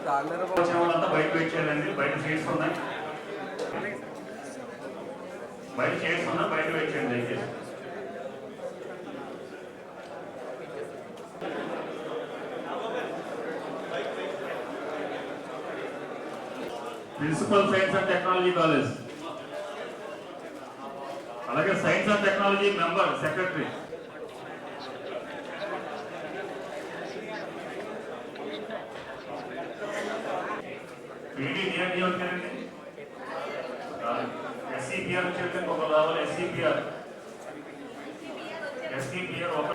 వాళ్ళంతా బయట వెయిట్ చేయాలండి. బయట చైర్స్ ఉన్నాయి, బయట చైర్స్ ఉన్నా బయట వెయిట్ చేయండి దయచేసి. Principal science and technology college, అలాగే science and technology member secretary, వచ్చారండి. ఎస్సీపీఆర్ వచ్చేసరికి ఒక రావాలి. ఎస్సీపీఆర్ ఒక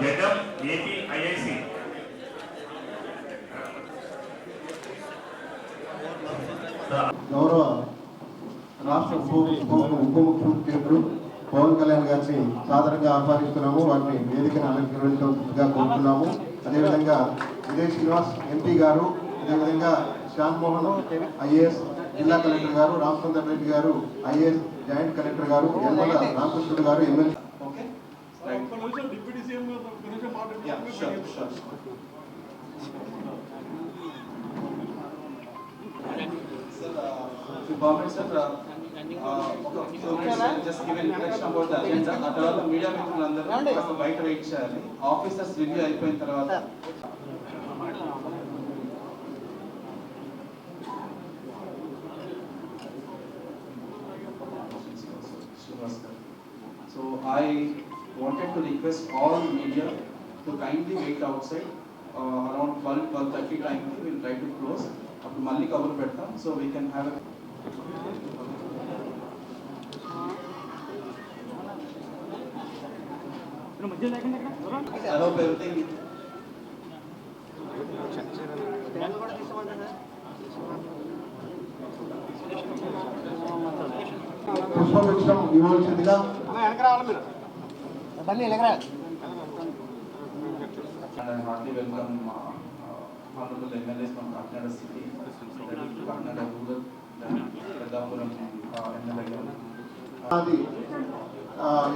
జగం ఏపీ ఐఐసి, గౌరవ రాష్ట్ర ఉప ముఖ్యమంత్రి పవన్ కళ్యాణ్ గారిని సాధారణంగా ఆహ్వానిస్తున్నాము. వారిని వేదికను అలంకరించగా కోరుతున్నాము. అదేవిధంగా విజయ్ శ్రీనివాస్ ఎంపీ గారు, అదేవిధంగా శ్యామ్ మోహన్ ఐఏఎస్ జిల్లా కలెక్టర్ గారు, రామచంద్ర రెడ్డి గారు ఐఏఎస్ జాయింట్ కలెక్టర్ గారు, యనమల రామకృష్ణుడు గారు ఎమ్మెల్యే. మీడియా మిత్రులందరూ బయట వెయిట్ చేయాలి. ఆఫీసర్స్ రివ్యూ అయిపోయిన తర్వాత So I wanted to request all media to kindly wait outside. Around 12:30 time we will try to close. Appu malli cover pedtam so we can have a I hope everything పుష్పగుచ్చం ఇవ్వాల్సిందిగా heartily welcome honorable MLAs from Kakinada City, Kakinada Rural, Pedapuram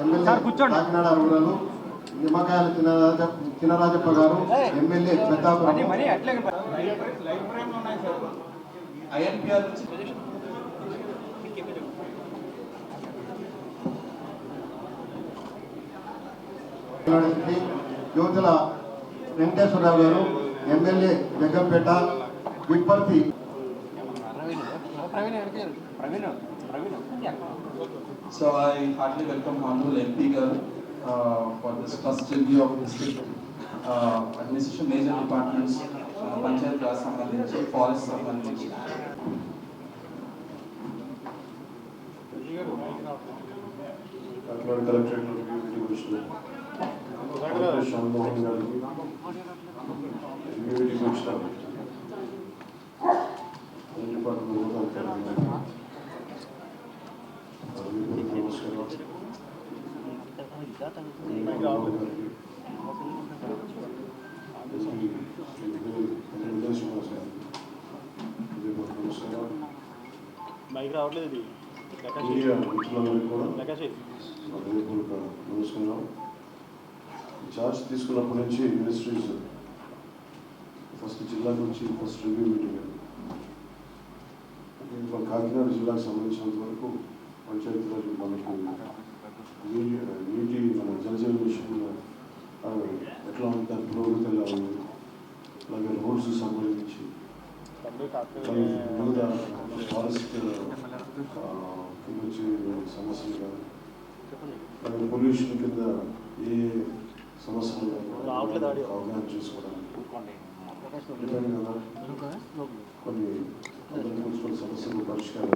MLA Kakinada rural, Nimmakayala Chinarajappa గారు MLA Peddapuram. INPR యువతుల Venkateswararao గారు MLA Jaggampeta Vipparthi. So I heartily welcome honorable MP garu for this first review of district administration major departments, panchayat raj sambandhinchi, forest sambandhinchi. Kakinada Collectorate review commissioner Shyam Mohan garu review commissioner mic రావట్లేదు. నమస్కారం. Charge తీసుకున్నప్పటి నుంచి ministries first జిల్లా నుంచి first review meeting. Kakinada జిల్లాకు సంబంధించినంత వరకు పంచాయతీరాజ్ మనకి నీటి మన జలజీవన మిషన్ ఎట్లా ఉంది, దాని పురోగతి ఎలా ఉంది, అలాగే రోడ్స్ సంబంధించి వివిధ ఫారెస్ట్ కింద వచ్చే సమస్యలు కానీ, అలాగే పొల్యూషన్ కింద ఏ సమస్యలు అవగాహన చేసుకోవడానికి కొన్ని మున్సిపల్ సమస్యలు పరిష్కారం